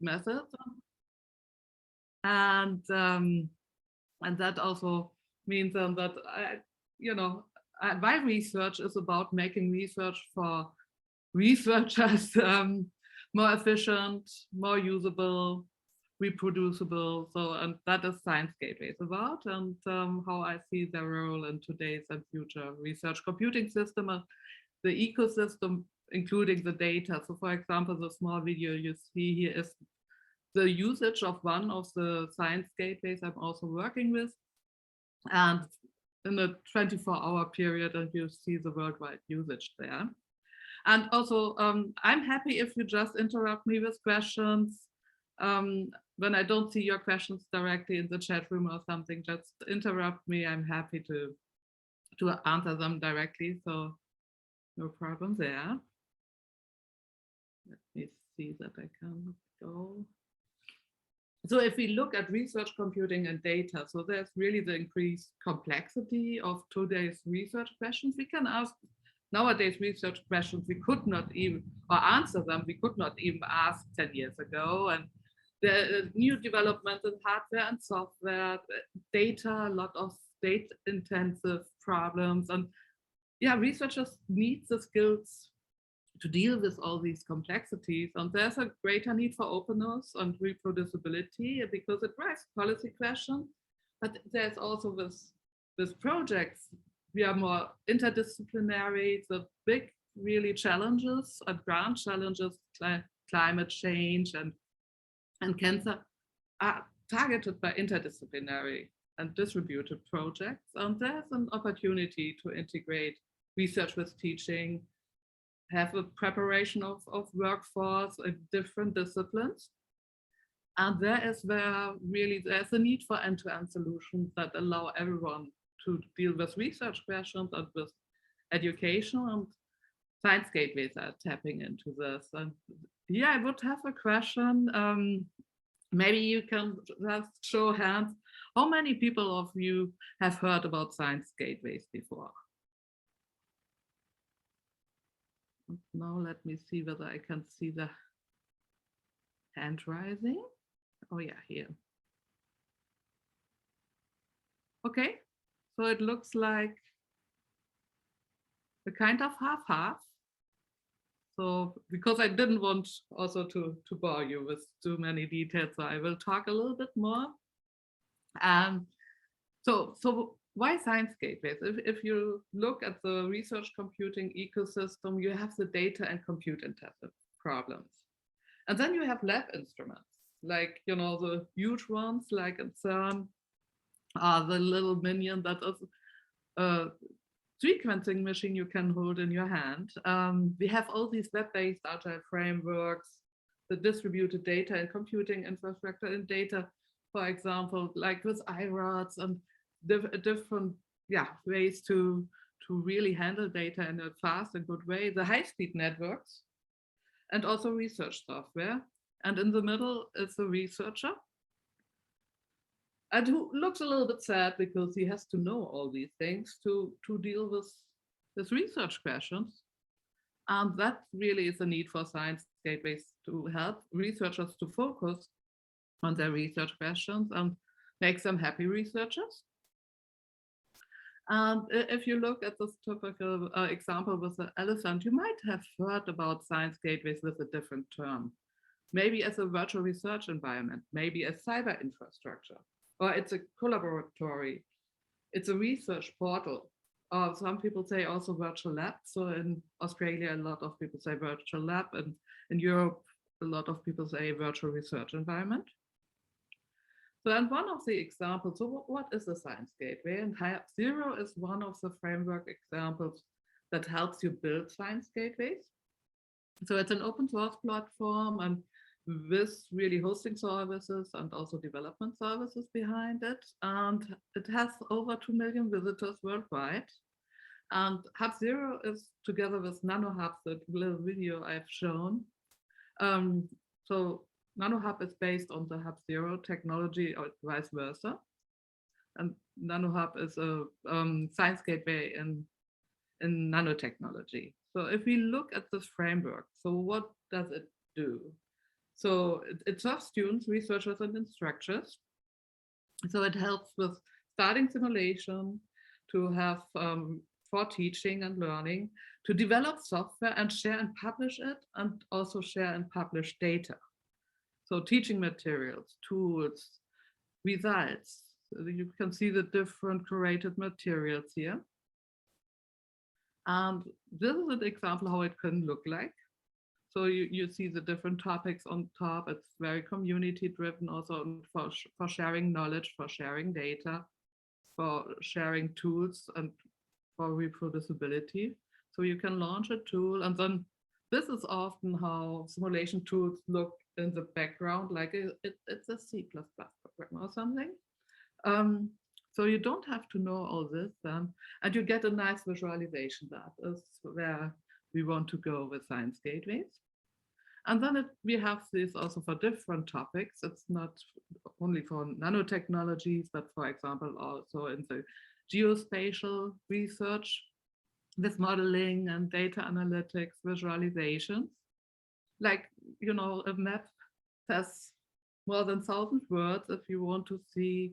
methods, and that also means that my research is about making research for researchers more efficient, more usable, reproducible. So, and that is Science Gateway is about, and how I see their role in today's and future research computing system, the ecosystem, including the data. So, for example, the small video you see here is the usage of one of the Science Gateways I'm also working with, and in a 24-hour period, and you see the worldwide usage there. And also, I'm happy if you just interrupt me with questions. When I don't see your questions directly in the chat room or something, just interrupt me. I'm happy to answer them directly, so no problem there. Let me see that I can go. So if we look at research computing and data, so there's really the increased complexity of today's research questions. We can ask nowadays research questions we could not even, or answer them, we could not even ask 10 years ago. And the new development in hardware and software, data, a lot of state intensive problems. And yeah, researchers need the skills to deal with all these complexities. And there's a greater need for openness and reproducibility because it raises policy questions. But there's also with projects, we are more interdisciplinary. The big really challenges and grand challenges, climate change and cancer, are targeted by interdisciplinary and distributed projects. And there's an opportunity to integrate research with teaching, have a preparation of workforce in different disciplines. And there is where really there's a need for end-to-end solutions that allow everyone to deal with research questions and with education, and Science Gateways are tapping into this. And yeah, I would have a question. Maybe you can just show hands. How many people of you have heard about Science Gateways before? Now let me see whether I can see the hand rising. Oh yeah, here. Okay, so it looks like a kind of half-half. So because I didn't want also to bore you with too many details, so I will talk a little bit more. So why Science Gateways? If you look at the research computing ecosystem, you have the data and compute intensive problems. And then you have lab instruments, like, the huge ones, like in CERN, the little minion that is a sequencing machine you can hold in your hand. We have all these web-based agile frameworks, the distributed data and computing infrastructure and data, for example, like with iRods and different ways to really handle data in a fast and good way, the high-speed networks, and also research software. And in the middle is the researcher, and who looks a little bit sad because he has to know all these things to deal with research questions. And that really is a need for Science Gateways to help researchers to focus on their research questions and make them happy researchers. And if you look at this typical example with the elephant, you might have heard about Science Gateways with a different term. Maybe as a virtual research environment, maybe as cyber infrastructure, or it's a collaboratory, it's a research portal, or some people say also virtual lab. So in Australia, a lot of people say virtual lab, and in Europe, a lot of people say virtual research environment. So, and one of the examples, so what is a Science Gateway? And HiApp0 is one of the framework examples that helps you build Science Gateways. So it's an open source platform, and with really hosting services and also development services behind it. And it has over 2 million visitors worldwide. And HiApp0 is together with NanoHub, the little video I've shown. So NanoHub is based on the HiApp0 technology, or vice versa. And NanoHub is a Science Gateway in nanotechnology. So if we look at this framework, so what does it do? So it serves students, researchers, and instructors. So it helps with starting simulation, to have for teaching and learning, to develop software and share and publish it, and also share and publish data. So teaching materials, tools, results. You can see the different curated materials here. And this is an example how it can look like. So you see the different topics on top. It's very community driven also for sharing knowledge, for sharing data, for sharing tools, and for reproducibility. So you can launch a tool, and then this is often how simulation tools look in the background, like it's a C++ program or something. So you don't have to know all this, and you get a nice visualization. That is where we want to go with science gateways. And then we have this also for different topics. It's not only for nanotechnologies, but for example, also in the geospatial research with modeling and data analytics, visualizations. Like, you know, a map has more than 1,000 words if you want to see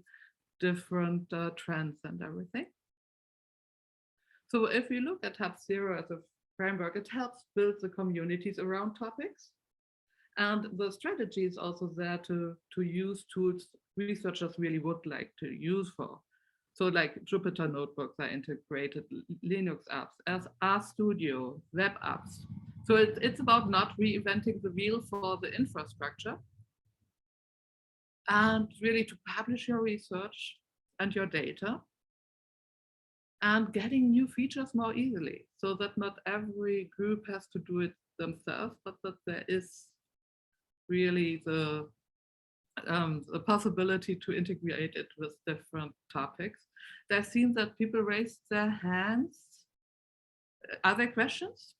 different trends and everything. So if you look at Hub Zero as a framework, it helps build the communities around topics. And the strategy is also there to use tools researchers really would like to use for. So like Jupyter notebooks are integrated, Linux apps, as RStudio, web apps. So it's about not reinventing the wheel for the infrastructure, and really to publish your research and your data, and getting new features more easily, so that not every group has to do it themselves, but that there is really the possibility to integrate it with different topics. I've seen that people raised their hands. Are there questions?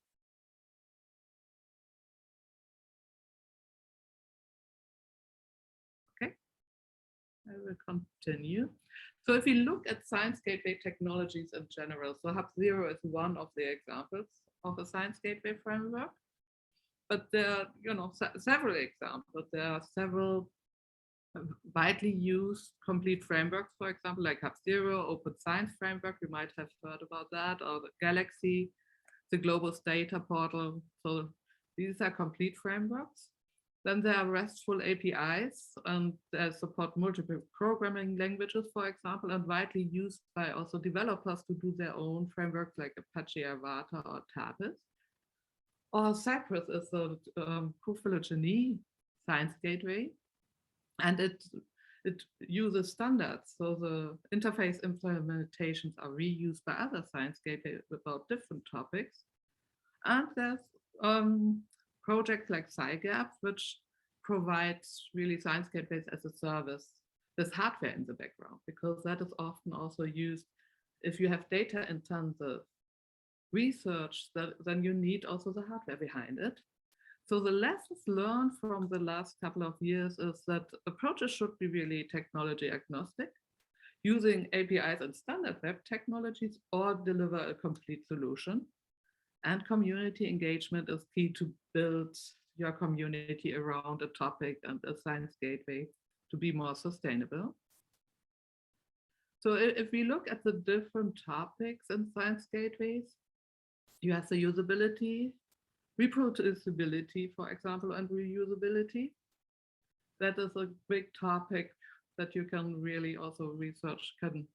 Okay, I will continue. So if you look at science gateway technologies in general, so Hub Zero is one of the examples of a science gateway framework. But there are, you know, several examples. There are several widely used complete frameworks, for example, like Hub Zero, Open Science Framework, you might have heard about that, or the Galaxy, the Global Data Portal. So these are complete frameworks. Then there are RESTful APIs, and they support multiple programming languages, for example, and widely used by also developers to do their own frameworks like Apache Avata or Tavis. Or Cypress is a co-phylogeny science gateway, and it uses standards. So the interface implementations are reused by other science gateways about different topics. And there's projects like SciGap, which provides really science gateways as a service with hardware in the background, because that is often also used if you have data intensive research, then you need also the hardware behind it. So the lessons learned from the last couple of years is that approaches should be really technology agnostic, using APIs and standard web technologies, or deliver a complete solution. And community engagement is key to build your community around a topic and a science gateway to be more sustainable. So if we look at the different topics in science gateways, you have the usability, reproducibility, for example, and reusability. That is a big topic that you can really also research, can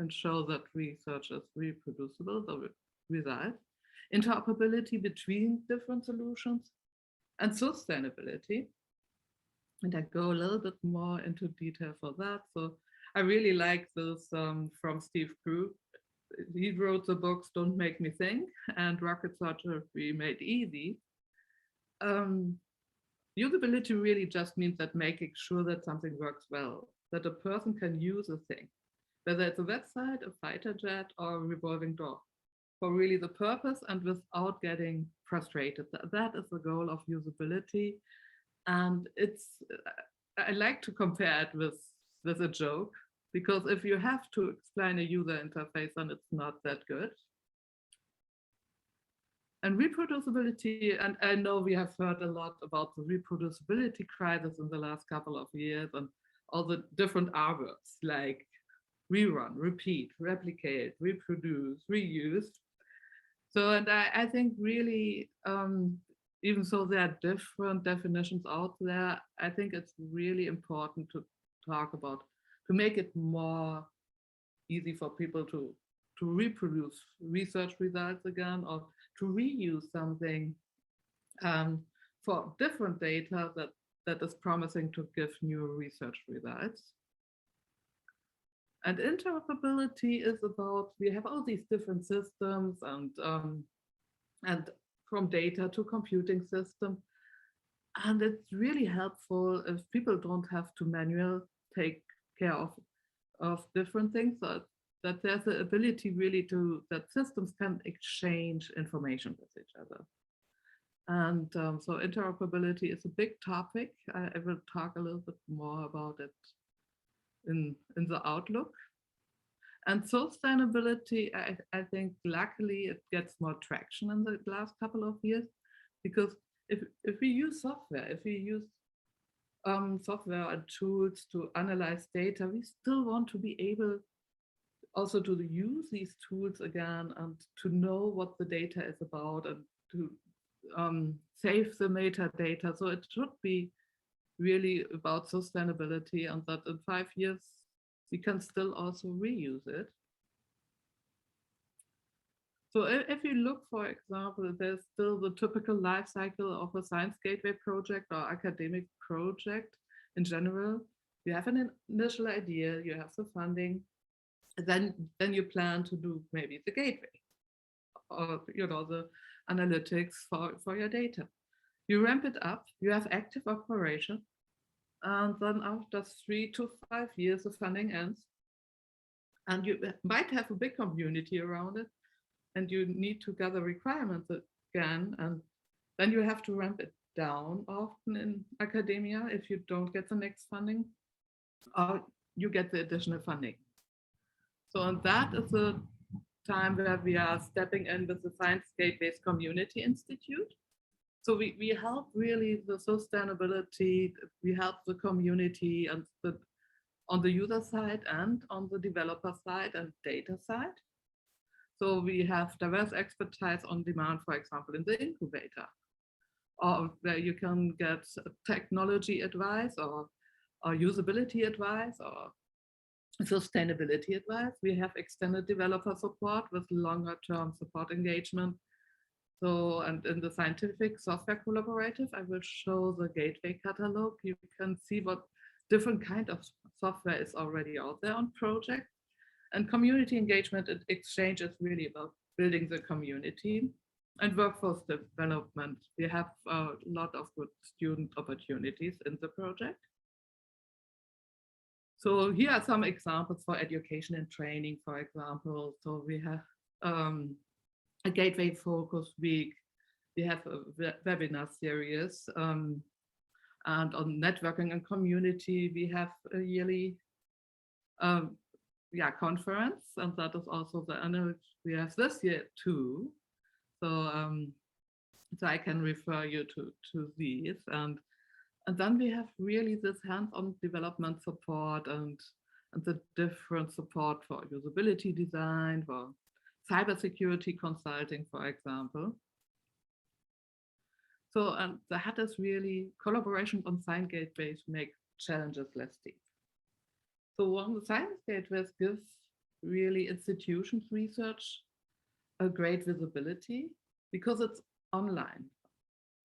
show that research is reproducible, the result. Interoperability between different solutions, and sustainability. And I go a little bit more into detail for that. So I really like this from Steve Krug. He wrote the books Don't Make Me Think and Rocket Surgery Made Easy. Usability really just means that making sure that something works well, that a person can use a thing, whether it's a website, a fighter jet, or a revolving door, for really the purpose and without getting frustrated. That is the goal of usability. And I like to compare it with a joke, because if you have to explain a user interface, then it's not that good. And reproducibility, and I know we have heard a lot about the reproducibility crisis in the last couple of years, and all the different R words like rerun, repeat, replicate, reproduce, reuse. So, and I think really, even though there are different definitions out there, I think it's really important to talk about, to make it more easy for people to reproduce research results again, or to reuse something for different data that is promising to give new research results. And interoperability is about, we have all these different systems and from data to computing system. And it's really helpful if people don't have to manually take care of different things, that there's the ability really that systems can exchange information with each other. And so interoperability is a big topic. I will talk a little bit more about it in the outlook. And sustainability, I think luckily it gets more traction in the last couple of years, because if we use software, if we use software and tools to analyze data, we still want to be able also to use these tools again and to know what the data is about and to save the metadata. So it should be really about sustainability, and that in 5 years we can still also reuse it. So if you look, for example, there's still the typical life cycle of a science gateway project or academic project in general. You have an initial idea, you have the funding, then you plan to do maybe the gateway or the analytics for your data. You ramp it up, you have active operation, and then after 3 to 5 years the funding ends, and you might have a big community around it, and you need to gather requirements again, and then you have to ramp it down often in academia if you don't get the next funding, or you get the additional funding. So, and that is a time where we are stepping in with the Science Gateways Community Institute. So we help really the sustainability, we help the community and on the user side and on the developer side and data side. So we have diverse expertise on demand, for example, in the incubator, or where you can get technology advice or usability advice or sustainability advice. We have extended developer support with longer term support engagement. So, and in the scientific software collaborative, I will show the gateway catalog. You can see what different kind of software is already out there on project. And community engagement and exchange is really about building the community. And workforce development, we have a lot of good student opportunities in the project. So here are some examples for education and training, for example. So we have a gateway focus week. We have a webinar series, and on networking and community, we have a yearly conference, and that is also the annual we have this year too. So so I can refer you to these, and then we have really this hands-on development support and the different support for usability design, for cybersecurity consulting, for example. So, and that is really collaboration on science gateways make challenges less deep. So one, the science gateways give really institutions research a great visibility because it's online,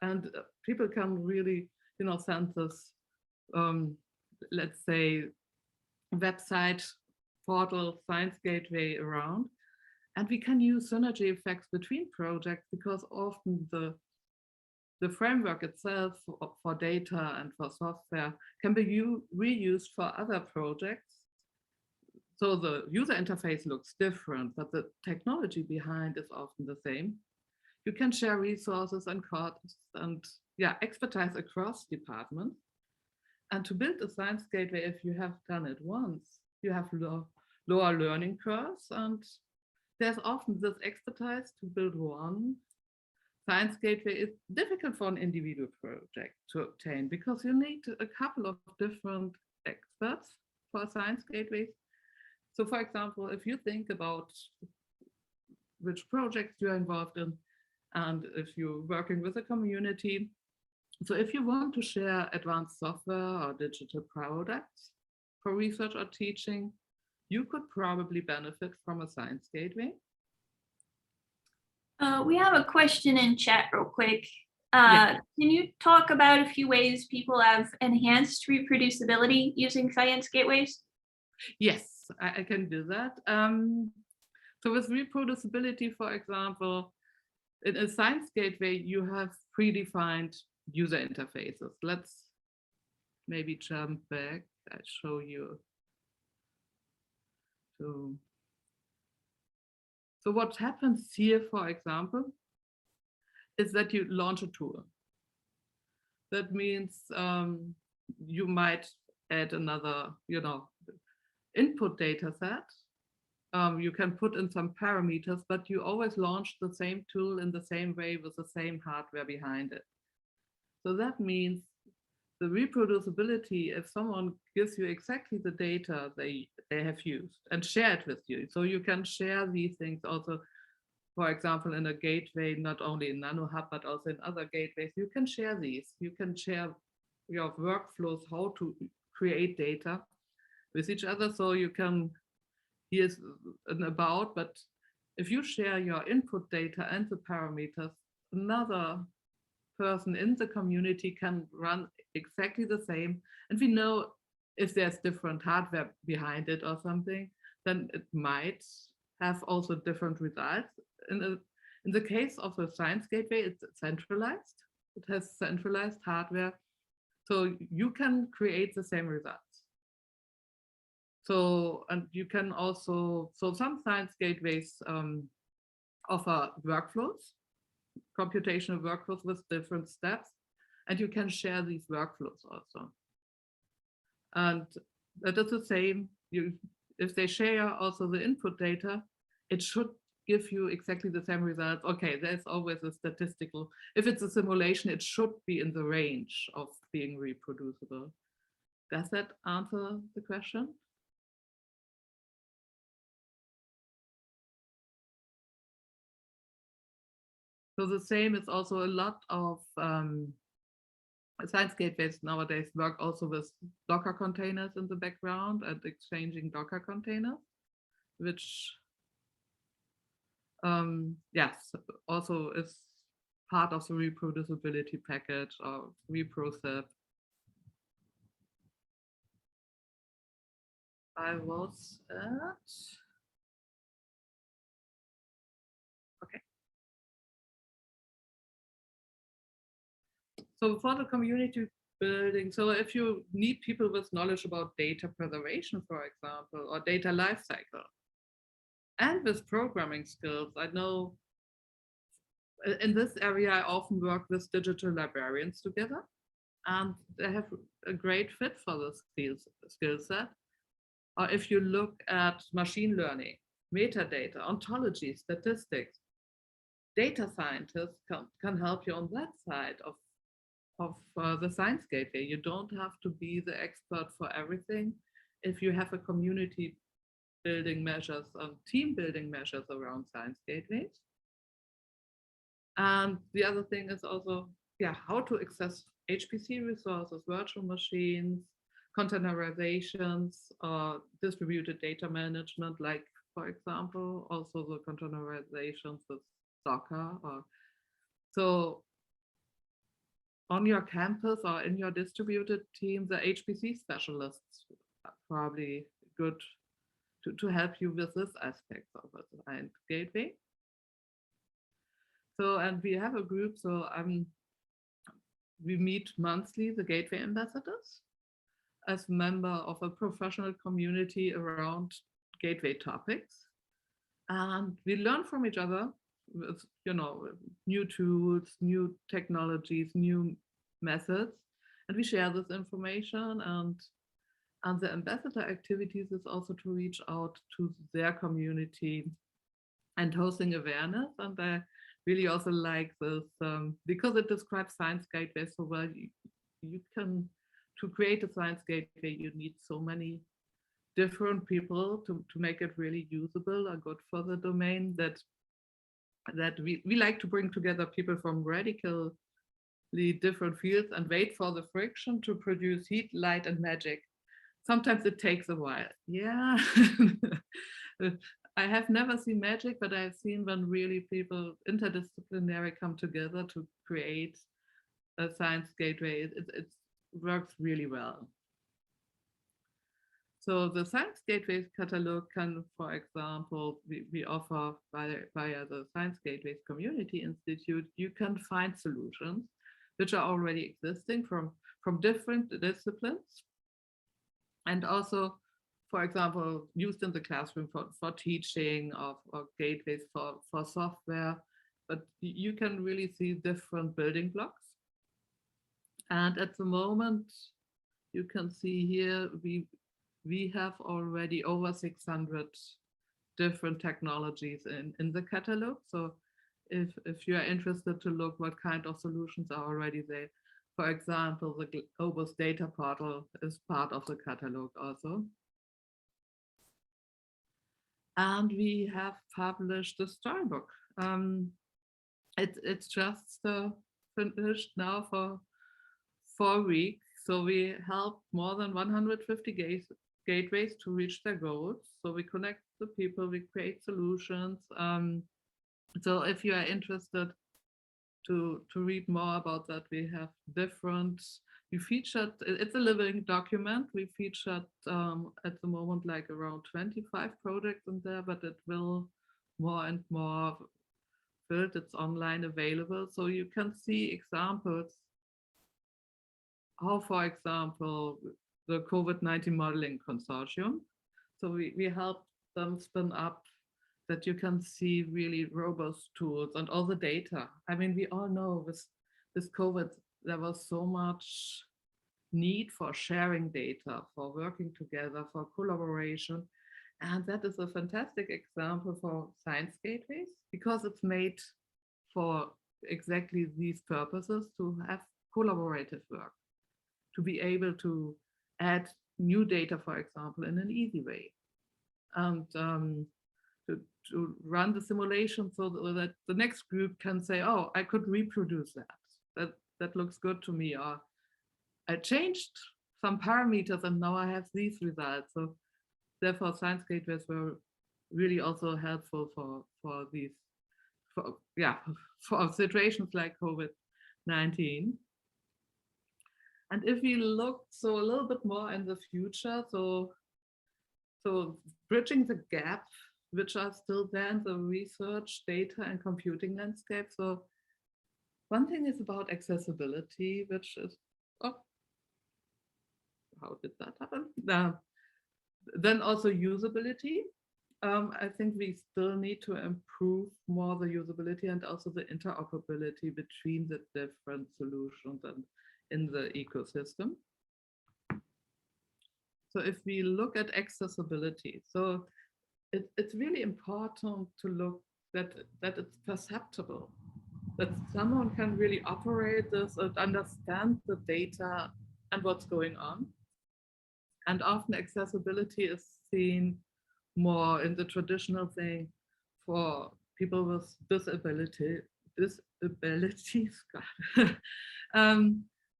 and people can really, send this, let's say, website portal science gateway around, and we can use synergy effects between projects because often the framework itself for data and for software can be reused for other projects. So the user interface looks different, but the technology behind is often the same. You can share resources and costs and expertise across departments. And to build a science gateway, if you have done it once, you have lower learning curves, and there's often this expertise to build one Science Gateway is difficult for an individual project to obtain because you need a couple of different experts for Science Gateways. So for example, if you think about which projects you're involved in, and if you're working with a community, so if you want to share advanced software or digital products for research or teaching, you could probably benefit from a Science Gateway. We have a question in chat real quick. Yeah. Can you talk about a few ways people have enhanced reproducibility using Science Gateways? Yes, I can do that. So with reproducibility, for example, in a Science Gateway, you have predefined user interfaces. Let's maybe jump back. I'll show you. So what happens here, for example, is that you launch a tool. That means you might add another, input data set. You can put in some parameters, but you always launch the same tool in the same way with the same hardware behind it. So that means the reproducibility, if someone gives you exactly the data they have used and share it with you. So you can share these things also, for example, in a gateway, not only in NanoHub, but also in other gateways. You can share these. You can share your workflows, how to create data with each other. So you can, here's an about, but if you share your input data and the parameters, another person in the community can run exactly the same. And we know if there's different hardware behind it or something, then it might have also different results. In the case of a Science Gateway, it's centralized. It has centralized hardware. So you can create the same results. So, and you can also, so some Science Gateways offer workflows, computational workflows with different steps, and you can share these workflows also. And that is the same. If they share also the input data, it should give you exactly the same results. Okay, there's always a statistical, if it's a simulation, it should be in the range of being reproducible. Does that answer the question? So the same is also a lot of Science Gateways nowadays work also with Docker containers in the background and exchanging Docker containers, which yes, also is part of the reproducibility package or reprocess. I was at, okay. So for the community building, so if you need people with knowledge about data preservation, for example, or data lifecycle, and with programming skills, I know in this area, I often work with digital librarians together, and they have a great fit for the skill set. Or if you look at machine learning, metadata, ontology, statistics, data scientists can help you on that side of the Science Gateway. You don't have to be the expert for everything. If you have a community building measures and team building measures around Science Gateways. And the other thing is also, how to access HPC resources, virtual machines, containerizations, or distributed data management, like, for example, also the containerizations with Docker. So on your campus or in your distributed team, the HPC specialists are probably good to help you with this aspect of a Science Gateway. So, and we have a group, so we meet monthly, the Gateway ambassadors, as member of a professional community around Gateway topics. And we learn from each other with, new tools, new technologies, new methods, and we share this information. And the ambassador activities is also to reach out to their community and hosting awareness. And really also like this because it describes science gateways so well. You can, to create a science gateway, you need so many different people to make it really usable or good for the domain that we like to bring together people from radically different fields and wait for the friction to produce heat, light, and magic. Sometimes it takes a while. Yeah. I have never seen magic, but I've seen when really people interdisciplinary come together to create a science gateway. It works really well. So the Science Gateways catalog can, for example, we offer via the Science Gateways Community Institute, you can find solutions which are already existing from different disciplines. And also, for example, used in the classroom for teaching or gateways for software, but you can really see different building blocks. And at the moment, you can see here, we have already over 600 different technologies in the catalog. So if you are interested to look what kind of solutions are already there, for example, the Globus data portal is part of the catalog also. And we have published the storybook. It's just finished now for 4 weeks. So we helped more than 150 gateways to reach their goals. So we connect the people, we create solutions. So if you are interested to read more about that, we have we featured, it's a living document. We featured at the moment like around 25 projects in there, but it will more and more build. It's online available. So you can see examples how, for example, the COVID-19 modeling consortium. So we helped them spin up that you can see really robust tools and all the data. I mean, we all know with COVID, there was so much need for sharing data, for working together, for collaboration. And that is a fantastic example for science gateways because it's made for exactly these purposes, to have collaborative work, to be able to add new data, for example, in an easy way. And to run the simulation so that the next group can say, oh, I could reproduce that. That looks good to me. Or I changed some parameters and now I have these results. So therefore, science gateways were really also helpful for these, for situations like COVID-19. And if we look so a little bit more in the future, so bridging the gap, which are still there in the research, data, and computing landscape. So one thing is about accessibility, which is, oh, how did that happen? Then also usability. I think we still need to improve more the usability and also the interoperability between the different solutions and in the ecosystem. So if we look at accessibility, so it's really important to look that it's perceptible, that someone can really operate this and understand the data and what's going on. And often accessibility is seen more in the traditional thing for people with disabilities.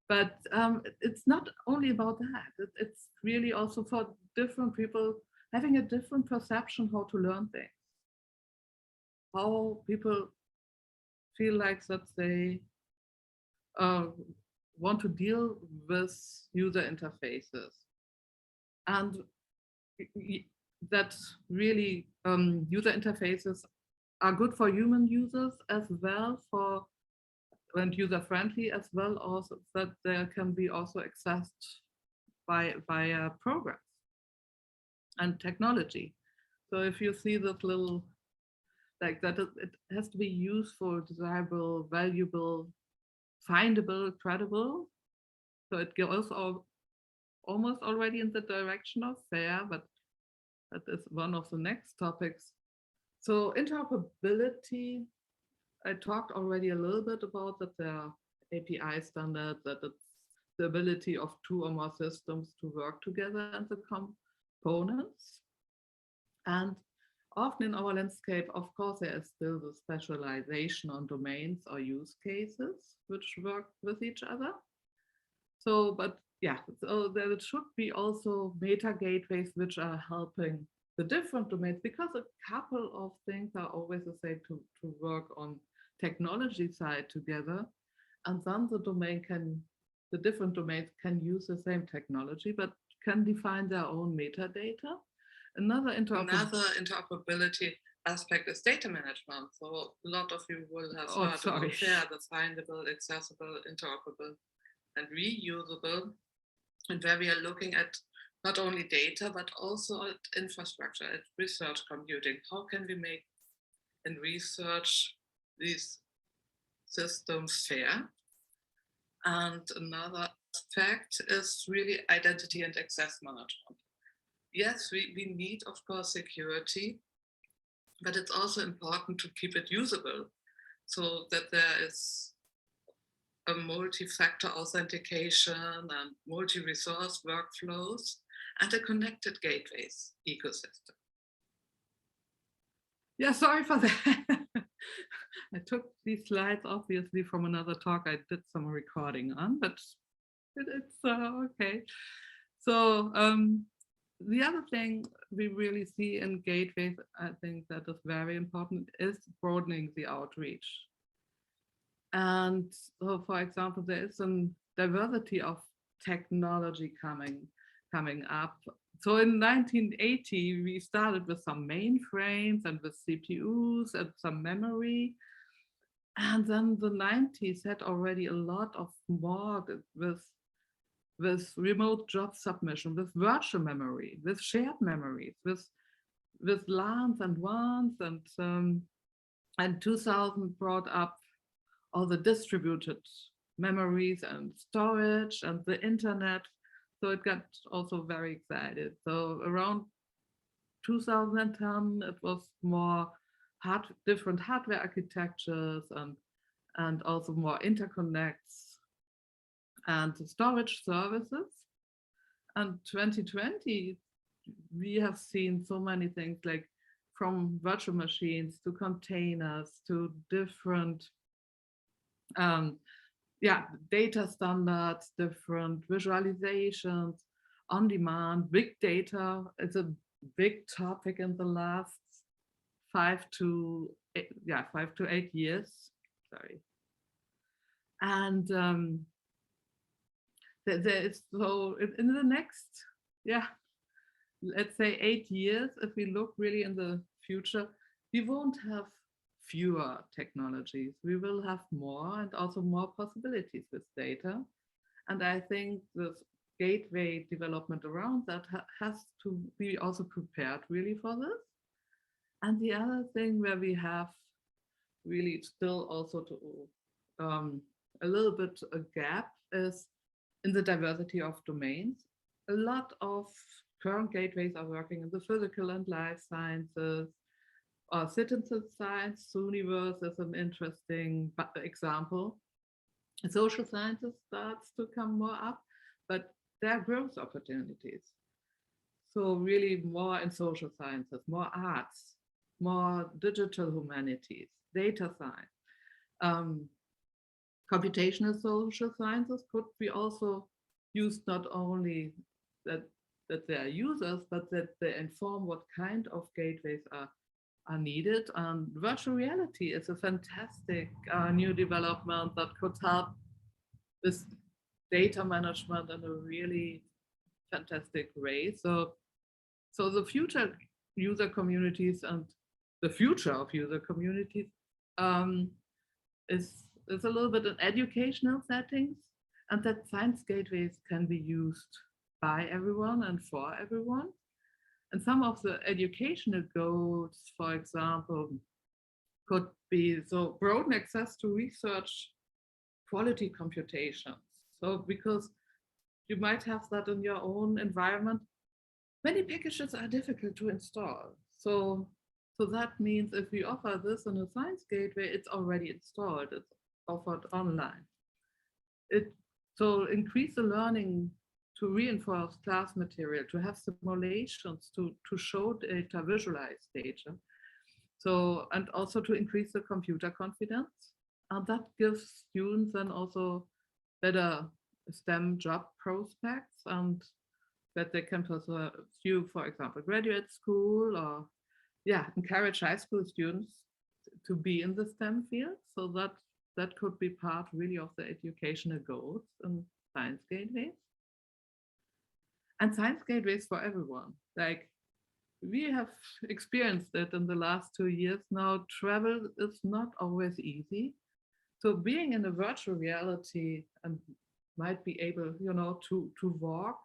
But it's not only about that. It's really also for different people having a different perception how to learn things. How people feel like that they want to deal with user interfaces. And that really user interfaces are good for human users as well, and user-friendly as well, also that they can be also accessed via programs and technology. So if you see this little, like that, it has to be useful, desirable, valuable, findable, credible. So it goes almost already in the direction of fair, but that is one of the next topics. So interoperability I talked already a little bit about that there are API standards, that it's the ability of 2 or more systems to work together and the components. And often in our landscape, of course, there is still the specialization on domains or use cases which work with each other. So, but yeah, so there should be also meta gateways which are helping the different domains, because a couple of things are always the same to work on technology side together. And then the different domains can use the same technology, but can define their own metadata. Another interoperability aspect is data management. So a lot of you will have heard about fair, that's findable, accessible, interoperable, and reusable, and where we are looking at not only data, but also at infrastructure, at research computing. How can we make in research these systems fair? And another aspect is really identity and access management. Yes, we need, of course, security, but it's also important to keep it usable so that there is a multi-factor authentication and multi-resource workflows and a connected gateways ecosystem. Yeah, sorry for that. I took these slides obviously from another talk I did some recording on, but it's okay. So the other thing we really see in gateways, I think that is very important, is broadening the outreach. And so, for example, there is some diversity of technology coming up. So in 1980, we started with some mainframes and with CPUs and some memory. And then the 90s had already a lot of more with remote job submission, with virtual memory, with shared memories, with LANs and WANs, and 2000 brought up all the distributed memories and storage and the internet. So it got also very excited. So around 2010, it was more different hardware architectures and also more interconnects and storage services. And 2020, we have seen so many things, like from virtual machines to containers to different data standards, different visualizations, on demand, big data. It's a big topic in the last 5 to 8 years. Sorry. And there is, so in the next, let's say 8 years, if we look really in the future, we won't have fewer technologies. We will have more, and also more possibilities with data. And I think the gateway development around that has to be also prepared really for this. And the other thing where we have really still also to a little bit a gap is in the diversity of domains. A lot of current gateways are working in the physical and life sciences, or citizen science. Universe is an interesting example. Social sciences starts to come more up, but there are growth opportunities. So really more in social sciences, more arts, more digital humanities, data science. Computational social sciences could be also used not only that they are users, but that they inform what kind of gateways are needed. And virtual reality is a fantastic new development that could help with data management in a really fantastic way. So the future user communities and the future of user communities is a little bit in educational settings, and that science gateways can be used by everyone and for everyone. And some of the educational goals, for example, could be so broaden access to research quality computations. So because you might have that in your own environment, many packages are difficult to install. So So that means if we offer this in a science gateway, it's already installed, it's offered online. So increase the learning to reinforce class material, to have simulations, to show data, visualize data. So, and also to increase the computer confidence. And that gives students then also better STEM job prospects, and that they can pursue, for example, graduate school, or encourage high school students to be in the STEM field. So that could be part really of the educational goals in science gateways. And science gateways for everyone. Like, we have experienced it in the last 2 years now. Travel is not always easy. So being in a virtual reality and might be able, to walk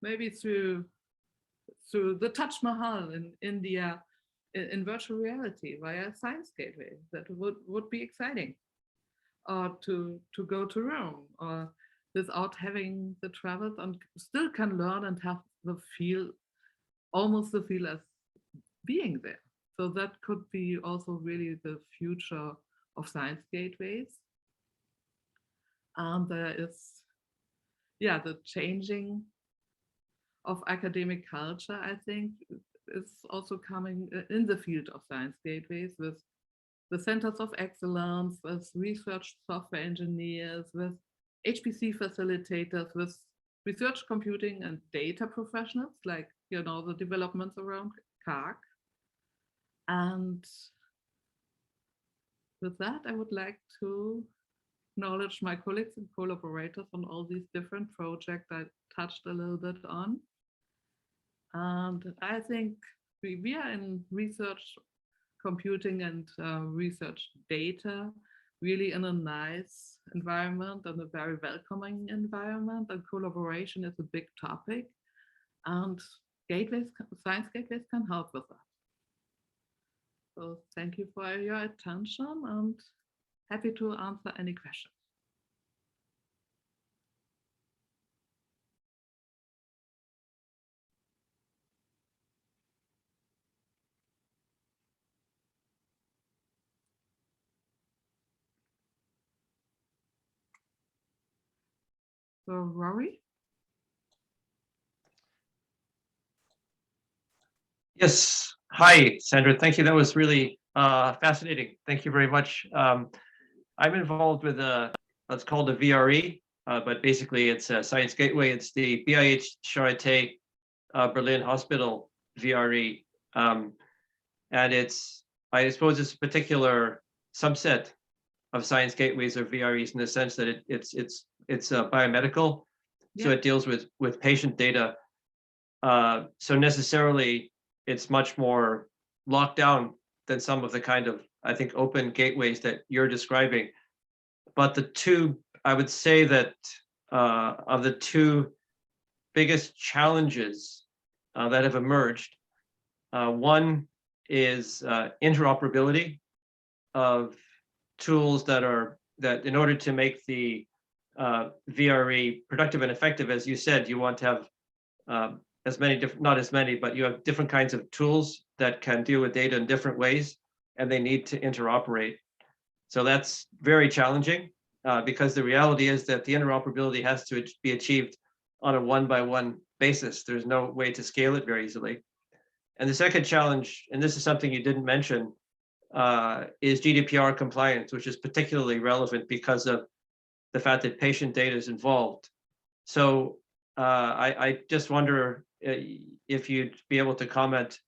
maybe through the Taj Mahal in India in virtual reality via science gateway, that would be exciting. Or to go to Rome, or without having the travels, and still can learn and have almost the feel as being there. So that could be also really the future of science gateways. And there is, the changing of academic culture, I think, is also coming in the field of science gateways, with the centers of excellence, with research software engineers, with HPC facilitators, with research computing and data professionals, like, the developments around CARC. And with that, I would like to acknowledge my colleagues and collaborators on all these different projects I touched a little bit on. And I think we are in research computing and research data really in a nice environment and a very welcoming environment, and collaboration is a big topic, and science gateways can help with that. So thank you for your attention, and happy to answer any questions. So Rory? Yes. Hi, Sandra. Thank you. That was really fascinating. Thank you very much. I'm involved with what's called a VRE, but basically it's a science gateway. It's the BIH Charité Berlin Hospital VRE. And I suppose it's a particular subset of science gateways or VREs in the sense that it's biomedical. So it deals with patient data. So necessarily it's much more locked down than some of the kind of, I think, open gateways that you're describing. But I would say that of the two biggest challenges that have emerged, one is interoperability of tools that in order to make the VRE productive and effective, as you said, you want to have not as many, but you have different kinds of tools that can deal with data in different ways, and they need to interoperate. So that's very challenging because the reality is that the interoperability has to be achieved on a one-by-one basis. There's no way to scale it very easily. And the second challenge, and this is something you didn't mention, is Gdpr compliance, which is particularly relevant because of the fact that patient data is involved. So I just wonder if you'd be able to comment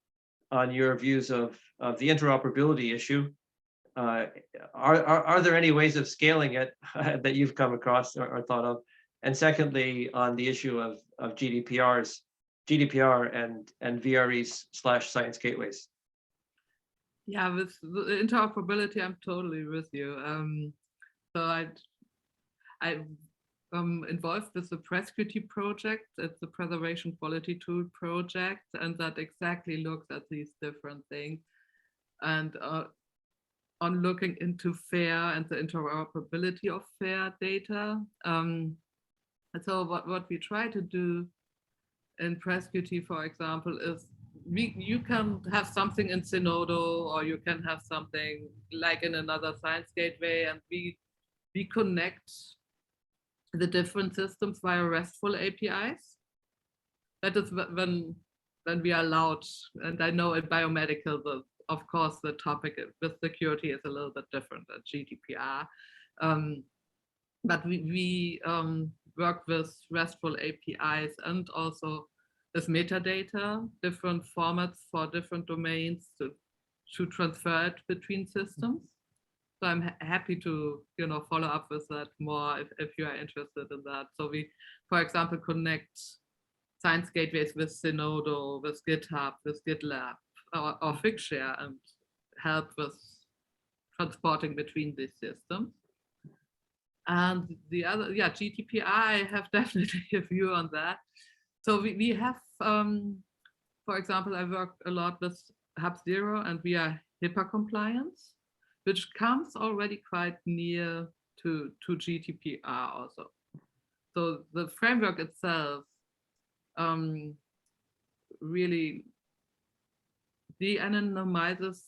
on your views of the interoperability issue. Are there any ways of scaling it that you've come across or thought of? And secondly, on the issue of GDPR and VREs/science gateways. Yeah, with the interoperability, I'm totally with you. So I'm involved with the PresQT project. It's the Preservation Quality Tool project, and that exactly looks at these different things and on looking into FAIR and the interoperability of FAIR data. So what we try to do in PresQT, for example, is you can have something in Zenodo, or you can have something like in another science gateway, and we connect the different systems via RESTful APIs. That is when we are allowed, and I know in biomedical, of course, the topic with security is a little bit different than GDPR. But we work with RESTful APIs and also with metadata, different formats for different domains to transfer it between systems. So I'm happy to follow up with that more if you are interested in that. So we, for example, connect science gateways with Zenodo, with GitHub, with GitLab, or Figshare, and help with transporting between these systems. And the other, GDPR, I have definitely a view on that. So we have, for example, I work a lot with HubZero, and we are HIPAA compliance, which comes already quite near to GDPR also. So the framework itself really de-anonymizes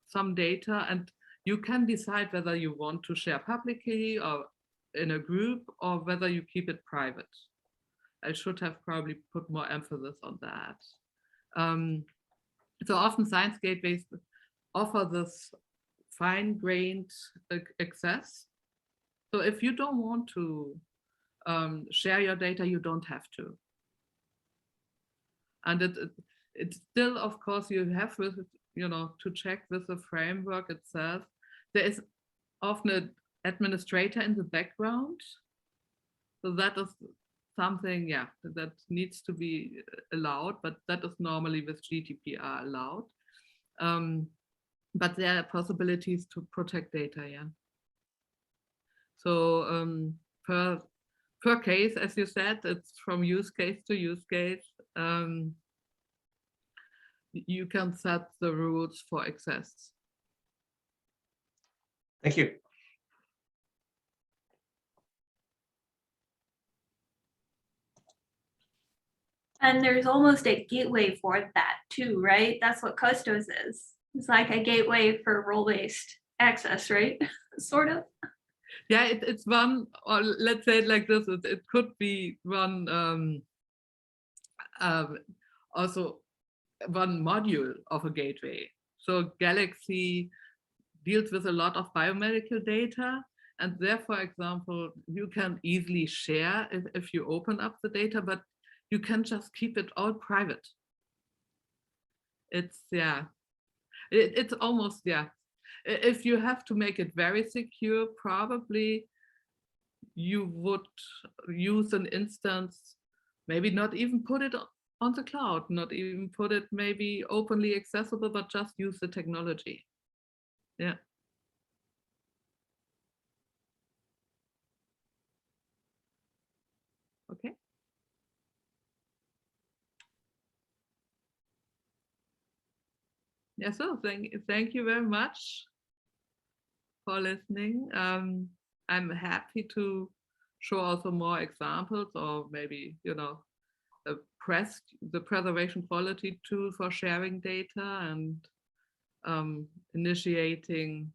some data, and you can decide whether you want to share publicly or in a group, or whether you keep it private. I should have probably put more emphasis on that. So often science gateways offer this fine-grained access. So if you don't want to share your data, you don't have to. And it's still, of course, you have with, to check with the framework itself. There is often an administrator in the background. So that is something, that needs to be allowed, but that is normally with GDPR allowed. But there are possibilities to protect data, So per case, as you said, it's from use case to use case. You can set the rules for access. Thank you. And there's almost a gateway for that too, right? That's what Custos is. It's like a gateway for role-based access, right? Sort of. Yeah, it's one, or let's say it like this, it could be one, also one module of a gateway. So Galaxy deals with a lot of biomedical data, and there, for example, you can easily share if you open up the data, but you can just keep it all private. It's, it's almost, if you have to make it very secure, probably you would use an instance, maybe not even put it on the cloud, not even put it maybe openly accessible, but just use the technology. Yeah. Okay. Yeah, so thank you very much for listening. I'm happy to show also more examples, or maybe, the preservation quality tool for sharing data and initiating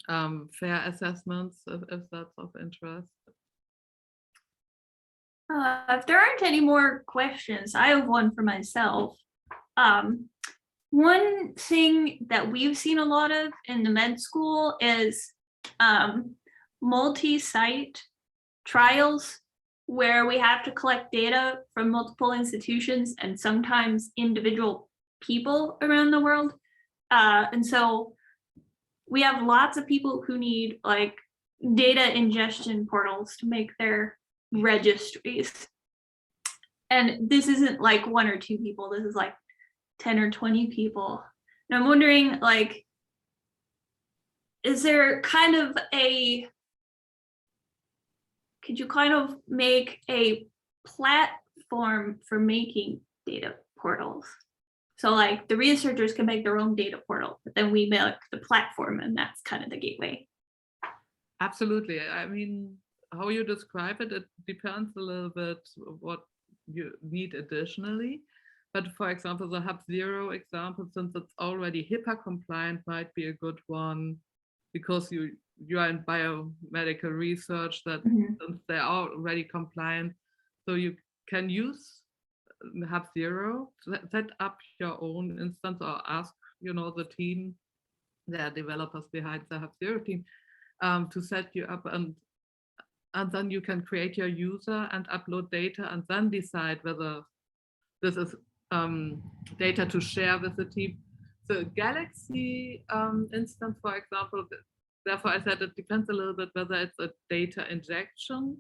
fair assessments if that's of interest. If there aren't any more questions, I have one for myself. One thing that we've seen a lot of in the med school is multi-site trials where we have to collect data from multiple institutions and sometimes individual people around the world. And so we have lots of people who need like data ingestion portals to make their registries. And this isn't like 1 or 2 people, this is like 10 or 20 people. And I'm wondering, like, is there kind of could you kind of make a platform for making data portals? So like the researchers can make their own data portal, but then we make the platform, and that's kind of the gateway. Absolutely. I mean, how you describe it, it depends a little bit what you need additionally. But for example, the Hub0 example, since it's already HIPAA compliant, might be a good one, because you are in biomedical research that since they are already compliant, so you can use Hub0, set up your own instance, or ask, the team, there are developers behind the Hub0 team, to set you up, and then you can create your user and upload data, and then decide whether this is data to share with the team. The Galaxy instance, for example, therefore I said it depends a little bit whether it's a data injection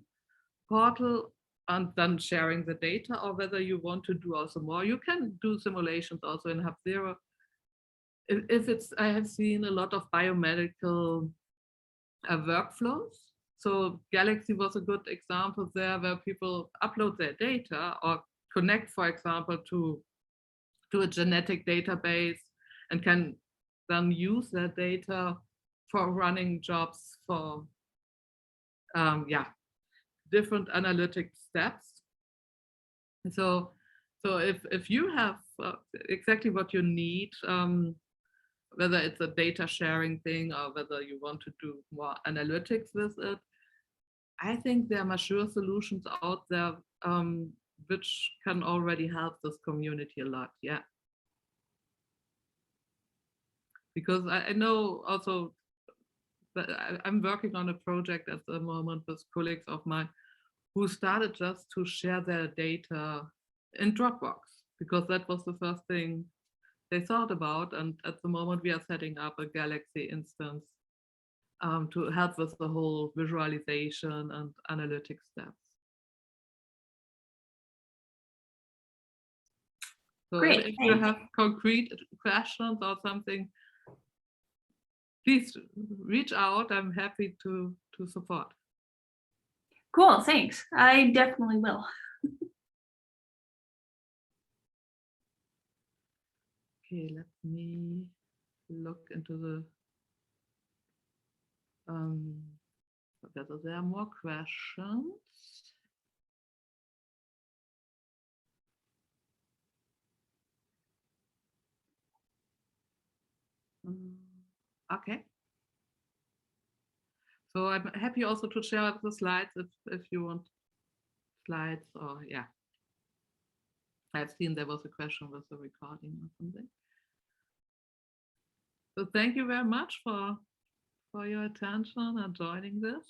portal and then sharing the data, or whether you want to do also more. You can do simulations also in Hub0. If it's, I have seen a lot of biomedical workflows. So Galaxy was a good example there, where people upload their data or connect, for example, to a genetic database, and can then use that data for running jobs for different analytic steps. So if you have exactly what you need, whether it's a data sharing thing or whether you want to do more analytics with it, I think there are mature solutions out there which can already help this community a lot. Yeah. Because I know also that I'm working on a project at the moment with colleagues of mine who started just to share their data in Dropbox, because that was the first thing they thought about. And at the moment we are setting up a Galaxy instance to help with the whole visualization and analytic steps. So Great, if you have concrete questions or something, please reach out. I'm happy to support. Cool, thanks. I definitely will. Okay, let me look into the whether there are more questions. Okay. So I'm happy also to share the slides if you want slides, or yeah. I've seen there was a question with the recording or something. So thank you very much for your attention and joining this.